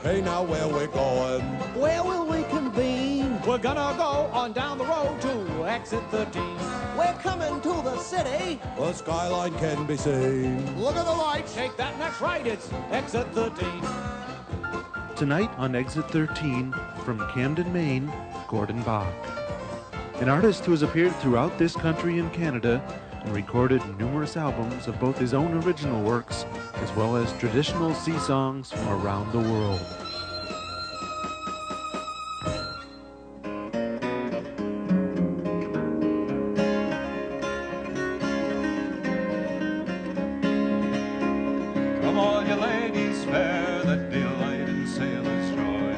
Hey, now where we going? Where will we convene? We're gonna go on down the road to exit 13. We're coming to the city. The skyline can be seen. Look at the lights. Take that next right. It's exit 13. Tonight on Exit 13, from Camden, Maine, Gordon Bok. An artist who has appeared throughout this country and Canada and recorded numerous albums of both his own original works as well as traditional sea songs from around the world. Come all you ladies fair that delight in sailor's joy,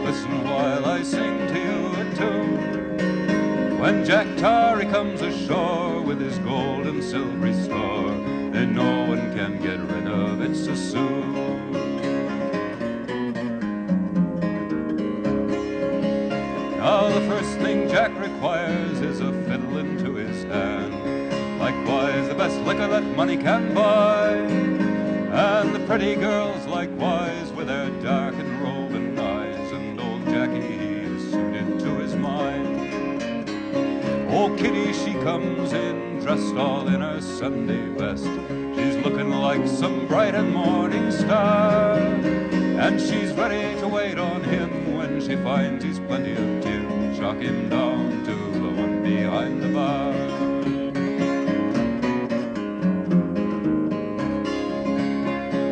listen while I sing to you a tune. When Jack Tarry comes ashore with his gold and silvery store, then no one can get rid of it so soon. Now the first thing Jack requires is a fiddle into his hand, likewise the best liquor that money can buy, and the pretty girls likewise with their dark and roving eyes, and old Jackie he is suited to his mind. Old Kitty she comes in dressed all in her Sunday best, she's looking like some bright and morning star, and she's ready to wait on him when she finds he's plenty of tin, shock him down to the one behind the bar.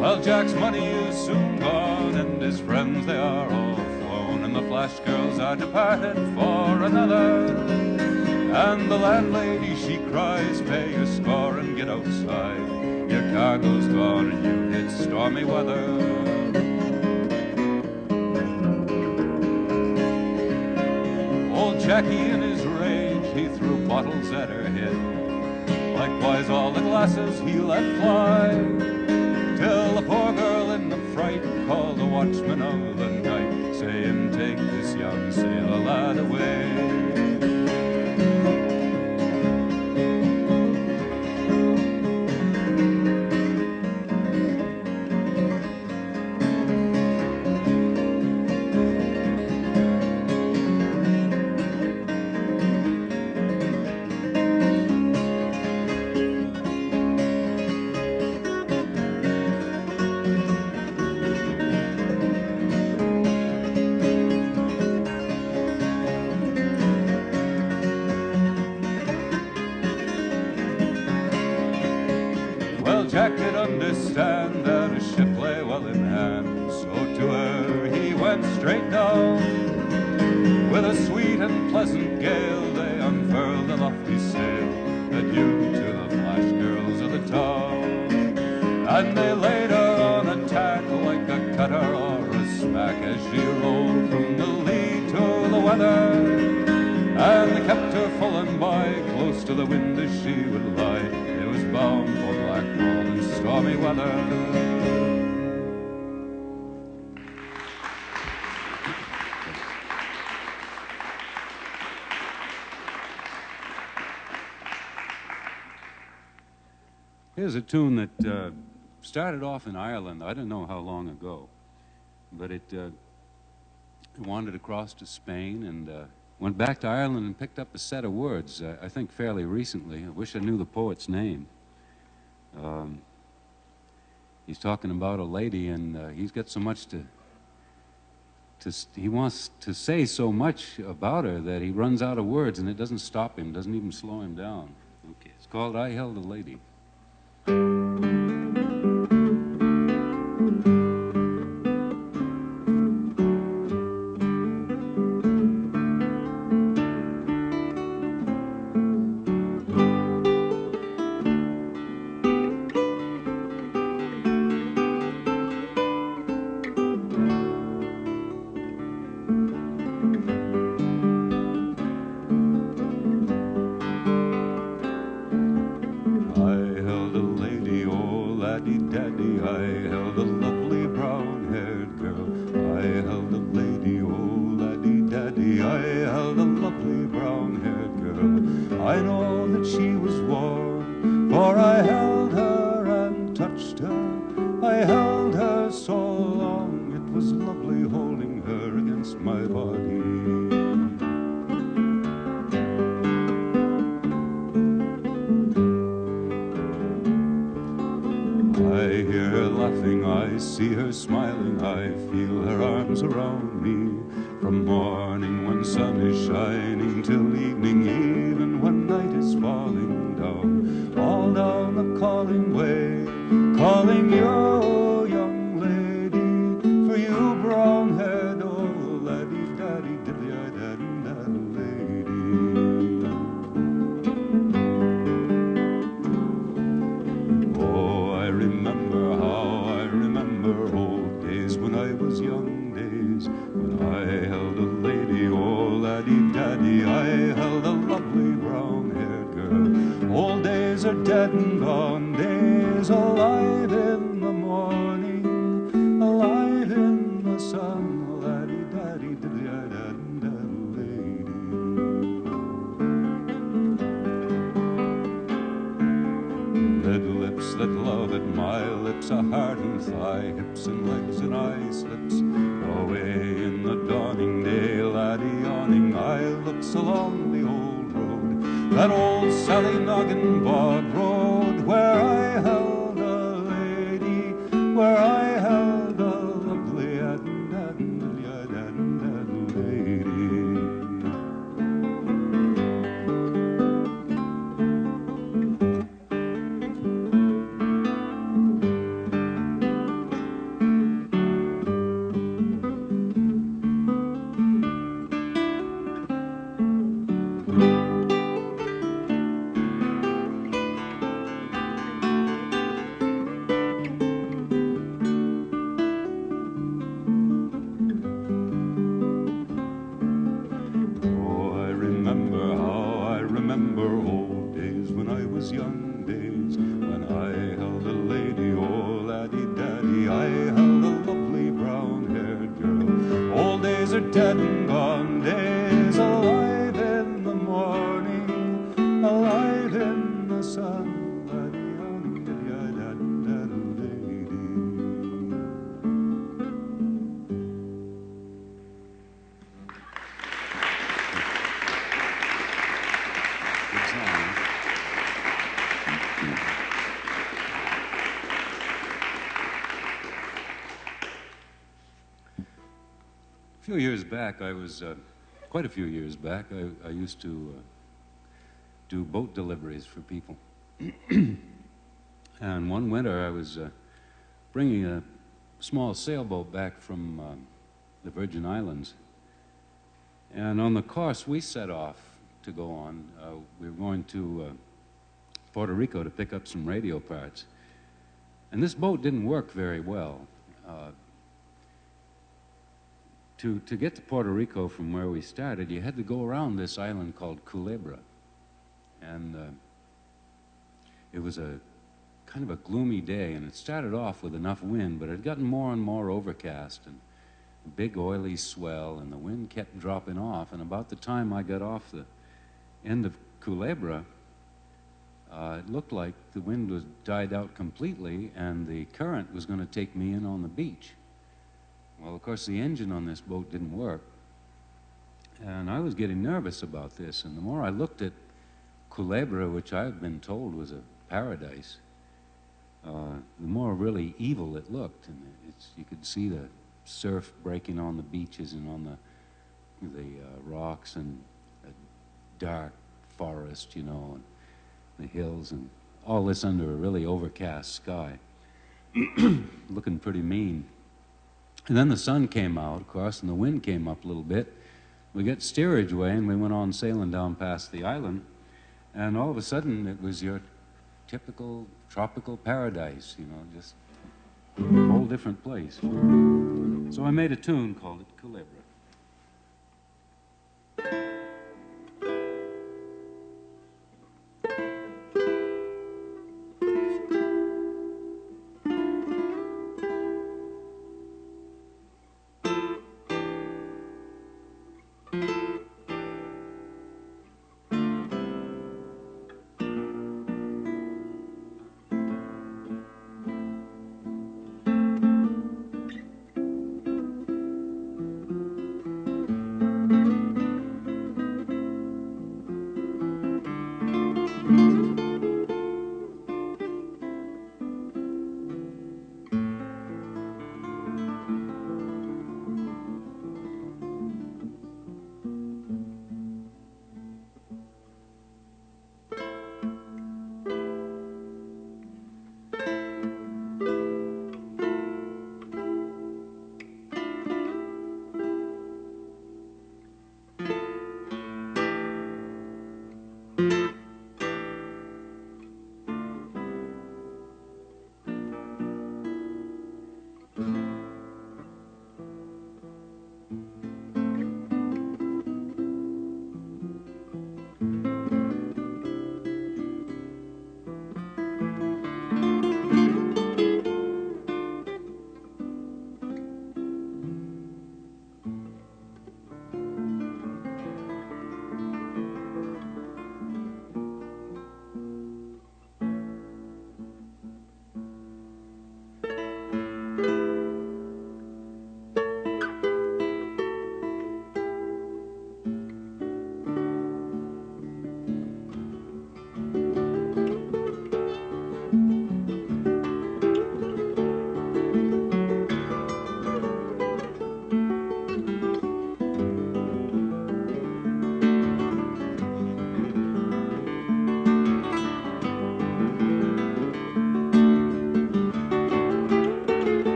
Well, Jack's money is soon gone, and his friends they are all flown, and the flash girls are departed for another. And the landlady she cries, pay your score and get outside, your cargo's gone and you hit stormy weather. Old Jackie in his rage, he threw bottles at her head, likewise all the glasses he let fly, till the poor girl in the fright called the watchman of the night, saying, take this young sailor lad away. Jack did understand that a ship lay well in hand, so to her he went straight down. With a sweet and pleasant gale they unfurled a lofty sail, adieu to the flash girls of the town. And they laid her on a tack like a cutter or a smack, as she rolled from the lee to the weather, and they kept her full and by, close to the wind as she would lie. It was bound for Blackpool in stormy weather. Here's a tune that started off in Ireland. I don't know how long ago, but it wandered across to Spain and went back to Ireland and picked up a set of words, I think fairly recently. I wish I knew the poet's name. He's talking about a lady, and he's got so much he wants to say so much about her that he runs out of words, and it doesn't stop him, doesn't even slow him down. Okay, it's called I Held a Lady. Daddy, I held a lovely brown-haired girl. I held a lady, oh laddie, daddy, I held a lovely brown-haired girl. I know that she was warm, for I held her and touched her. I held her so long it was lovely holding her against my body. I hear her laughing, I see her smiling, I feel her arms around me. From morning when sun is shining till evening, even when night is falling down, all down the calling way, calling you, young lady, for you brown-haired old laddie-daddy, diddly-daddy, lady. Oh, I remember old days when I was young, days when I held a lady, oh laddie-daddy, I held a lovely brown-haired girl. Old days are dead and gone, days alive in the morning, alive in the sun, laddie-daddy, diddly-daddy, lady. Red lips that love at my lips, a heart and thigh, hips and legs and eye slips. Away in the dawning day, laddie yawning, I looks along the old road, that old Sally Noggin bog road, where I held a lady, where I held a lovely lady. A few years back, quite a few years back, I used to do boat deliveries for people. And one winter I was bringing a small sailboat back from the Virgin Islands. And on the course we set off to go on, we were going to Puerto Rico to pick up some radio parts. And this boat didn't work very well. To get to Puerto Rico from where we started, you had to go around this island called Culebra. And it was a kind of a gloomy day, and it started off with enough wind, but it had gotten more and more overcast, and a big oily swell, and the wind kept dropping off. And about the time I got off the end of Culebra, it looked like the wind was died out completely, and the current was going to take me in on the beach. Well, of course, the engine on this boat didn't work, and I was getting nervous about this. And the more I looked at Culebra, which I had been told was a paradise, the more really evil it looked. And you could see the surf breaking on the beaches and on the rocks, and a dark forest, you know, and the hills, and all this under a really overcast sky, looking pretty mean. And then the sun came out, of course, and the wind came up a little bit. We got steerage way, and we went on sailing down past the island, and all of a sudden it was your typical tropical paradise, you know, just a whole different place. So I made a tune called it Culebra.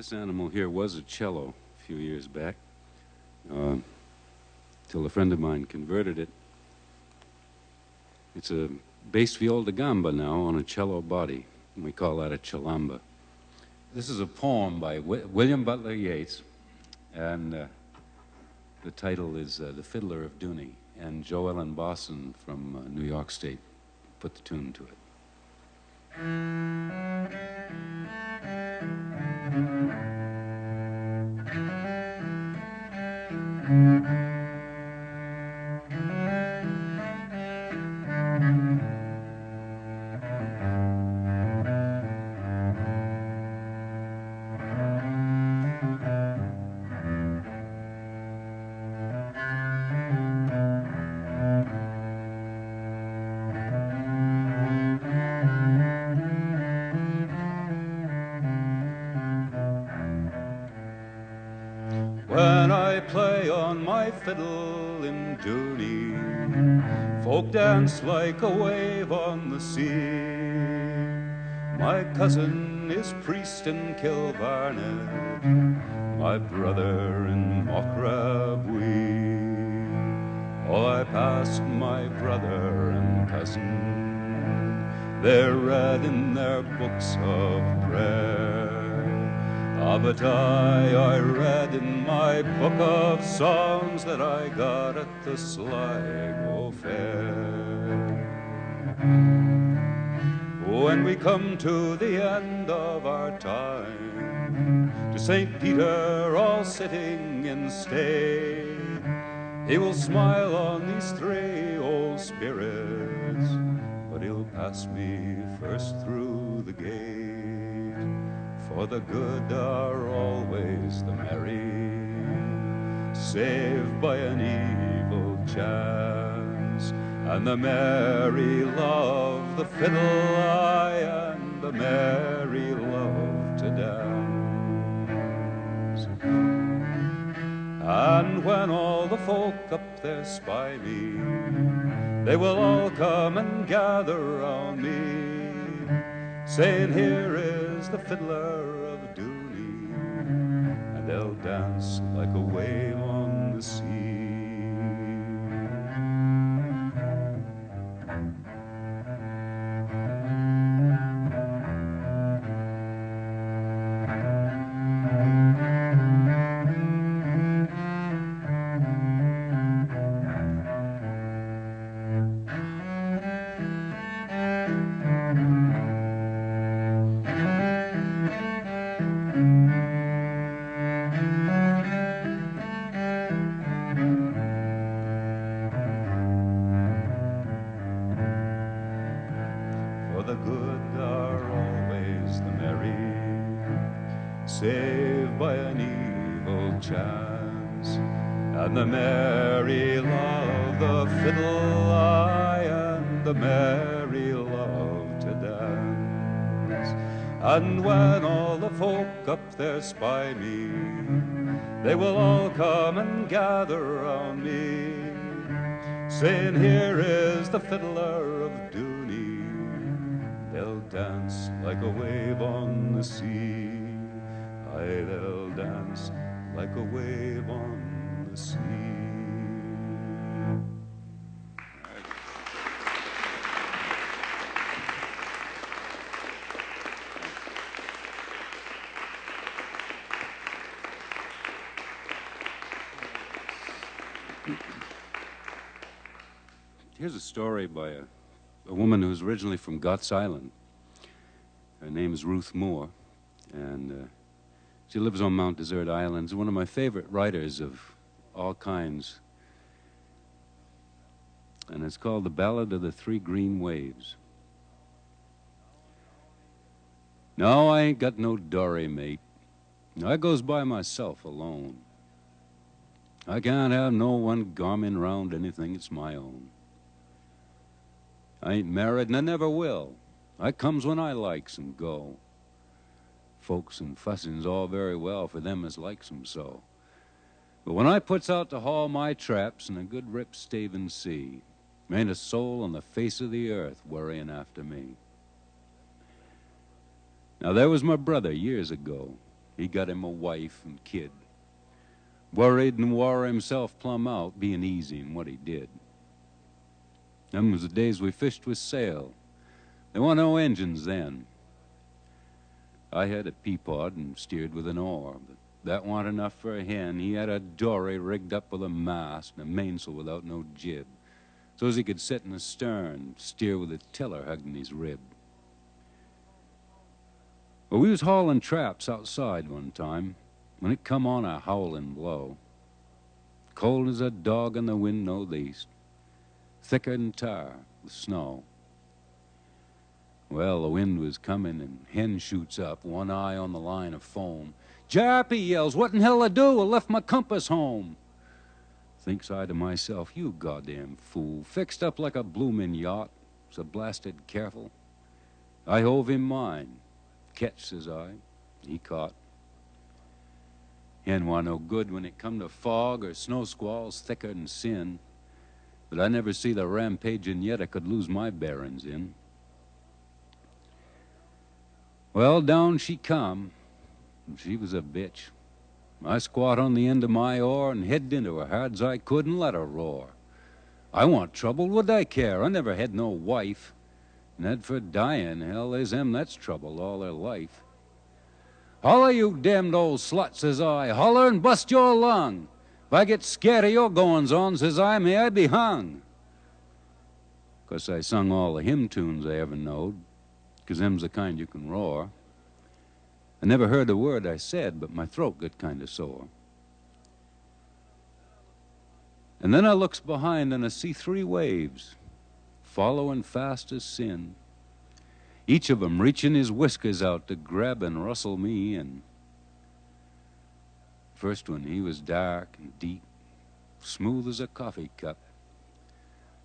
this animal here was a cello a few years back, till a friend of mine converted it. It's a bass viol da gamba now on a cello body, and we call that a cellamba. This is a poem by William Butler Yeats, and the title is The Fiddler of Dooney, and Joe Ellen Bosson from New York State put the tune to it. When I play on my fiddle in Dooney, folk dance like a wave on the sea. My cousin is priest in Kilvarnet, my brother in Mochrabwee. Oh, I passed my brother and cousin, they're read in their books of prayer. Ah, but I read in my book of songs that I got at the Sligo Fair. When we come to the end of our time, to St. Peter all sitting in state, he will smile on these three old spirits, but he'll pass me first through the gate. For the good are always the merry, saved by an evil chance. And the merry love the fiddle, aye, and the merry love to dance. And when all the folk up there spy me, they will all come and gather round me, saying, here is the Fiddler of Dooney, and they'll dance like a wave on the sea. Saved by an evil chance, and the merry love the fiddle, aye, and the merry love to dance. And when all the folk up there spy me, they will all come and gather round me, saying, here is the Fiddler of Dooney. They'll dance like a wave on the sea. Aye, they'll dance like a wave on the sea. Here's a story by a woman who's originally from Guts Island. Her name is Ruth Moore, and she lives on Mount Desert Island. She's one of my favorite writers of all kinds. And it's called The Ballad of the Three Green Waves. No, I ain't got no dory, mate. I goes by myself alone. I can't have no one garming round anything that's my own. I ain't married and I never will. I comes when I likes and go. Folks and fussin's all very well for them as likes 'em so. But when I puts out to haul my traps in a good rip stavin' sea, ain't a soul on the face of the earth worrying after me. Now there was my brother years ago. he got him a wife and kid. Worried and wore himself plumb out, being easy in what he did. Them was the days we fished with sail. There weren't no engines then. I had a peapod and steered with an oar, but that warn't enough for a hen. He had a dory rigged up with a mast and a mainsail without no jib, so as he could sit in the stern, steer with a tiller hugging his rib. Well, we was hauling traps outside one time when it come on a howling blow. Cold as a dog in the wind northeast, thicker than tar with snow. Well, the wind was coming, and hen shoots up, one eye on the line of foam. "Jap," he yells, "what in hell I do? I left my compass home." Thinks I to myself, you goddamn fool, fixed up like a bloomin' yacht, so blasted careful. I hove him mine. "Catch," says I. He caught. Hen war no good when it come to fog or snow squalls thicker than sin, but I never see the rampaging yet I could lose my bearings in. Well, down she come, and she was a bitch. I squat on the end of my oar and headed into her hard as I could and let her roar. I want trouble, would I care? I never had no wife. And as for dying, hell, there's them that's troubled all their life. "Holler, you damned old slut," says I. "Holler and bust your lung. If I get scared of your goings-on," says I, "may I be hung." 'Cause I sung all the hymn tunes I ever knowed, 'cause them's the kind you can roar. I never heard a word I said, but my throat got kind of sore. And then I looks behind and I see 3 waves following fast as sin, each of 'em reaching his whiskers out to grab and rustle me in. First one, he was dark and deep, smooth as a coffee cup.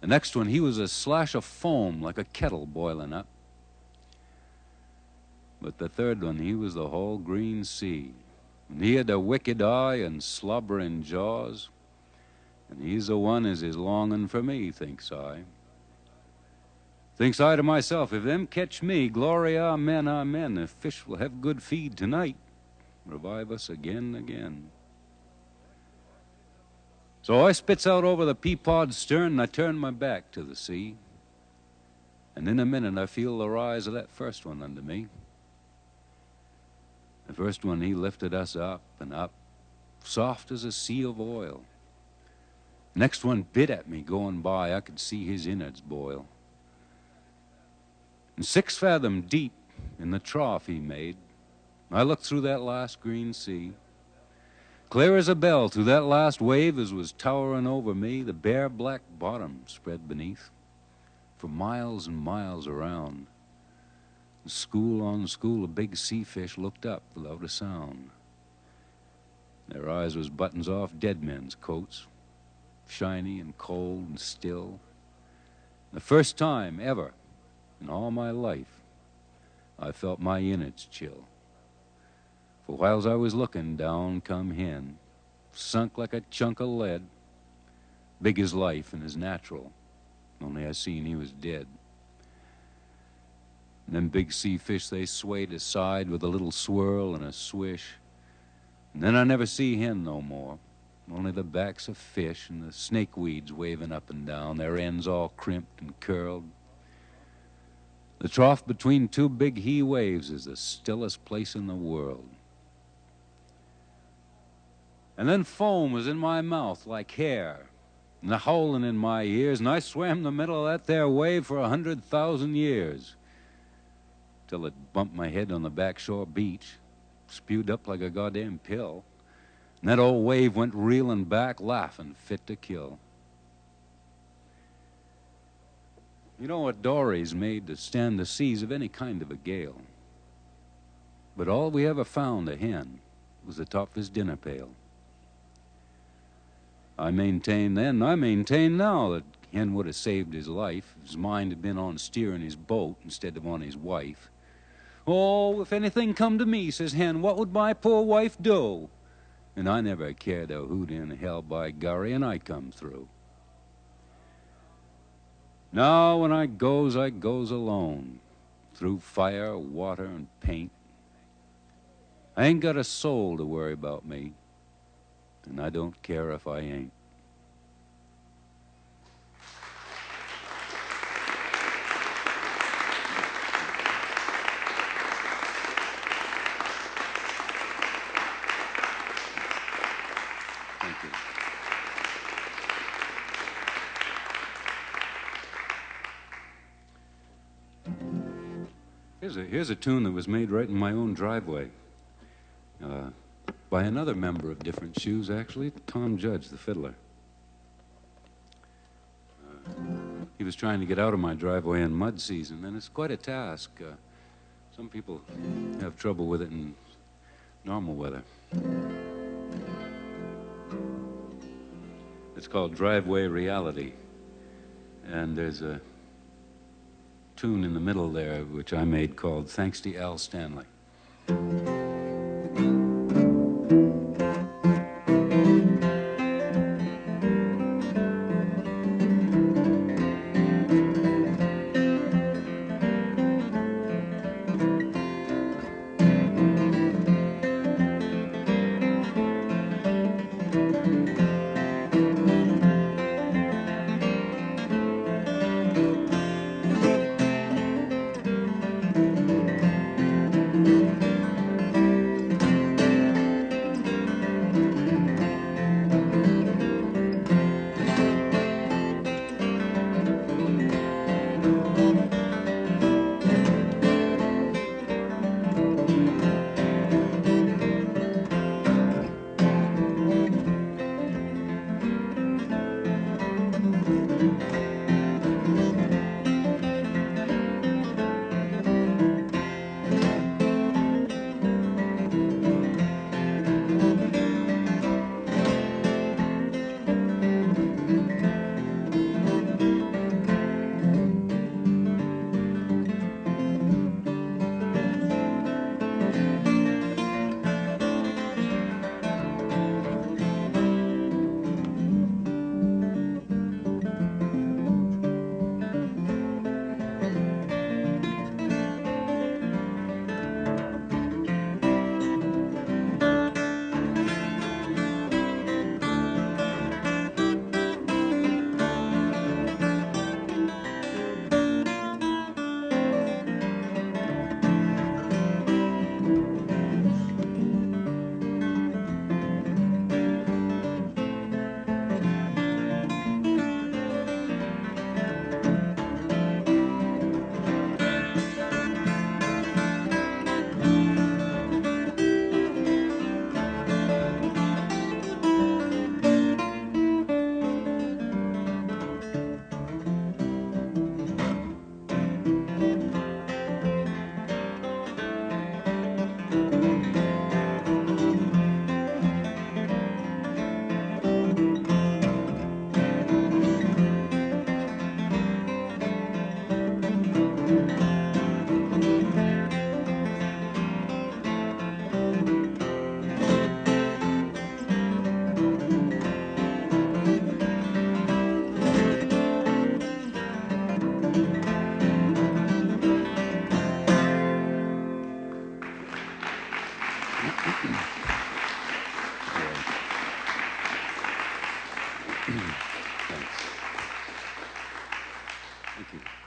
The next one, he was a slash of foam like a kettle boiling up. But the third one, he was the whole green sea, and he had a wicked eye and slobbering jaws, and he's the one as is longing for me, thinks I. Thinks I to myself, if them catch me, glory, amen, amen, the fish will have good feed tonight, revive us again and again. So I spits out over the peapod's stern and I turn my back to the sea, and in a minute I feel the rise of that first one under me. The first one, he lifted us up and up, soft as a sea of oil. The next one bit at me going by. I could see his innards boil. And 6 fathom deep in the trough he made, I looked through that last green sea. Clear as a bell through that last wave as was towering over me, the bare black bottom spread beneath, for miles and miles around. School on school of big sea fish looked up without a sound. Their eyes was buttons off dead men's coats, shiny and cold and still. The first time ever in all my life I felt my innards chill. For whiles I was looking, down come hen, sunk like a chunk of lead, big as life and as natural, only I seen he was dead. And them big sea fish, they swayed aside with a little swirl and a swish. And then I never see hen no more, only the backs of fish and the snakeweeds waving up and down, their ends all crimped and curled. The trough between 2 big he waves is the stillest place in the world. And then foam was in my mouth like hair, and the howling in my ears, and I swam the middle of that there wave for 100,000 years. Till it bumped my head on the backshore beach, spewed up like a goddamn pill, and that old wave went reeling back, laughing, fit to kill. You know, a dory's made to stand the seas of any kind of a gale, but all we ever found of hen was the top of his dinner pail. I maintain then, I maintain now, that hen would have saved his life if his mind had been on steering his boat instead of on his wife. "Oh, if anything come to me," says hen, "what would my poor wife do?" And I never cared a hoot in hell, by gorry, and I come through. Now when I goes alone, through fire, water, and paint. I ain't got a soul to worry about me, and I don't care if I ain't. Thank you. Here's a tune that was made right in my own driveway by another member of Different Shoes, actually, Tom Judge, the fiddler. He was trying to get out of my driveway in mud season, and it's quite a task. Some people have trouble with it in normal weather. It's called Driveway Reality, and there's a tune in the middle there which I made called Thanks to Al Stanley. Thanks. Thank you.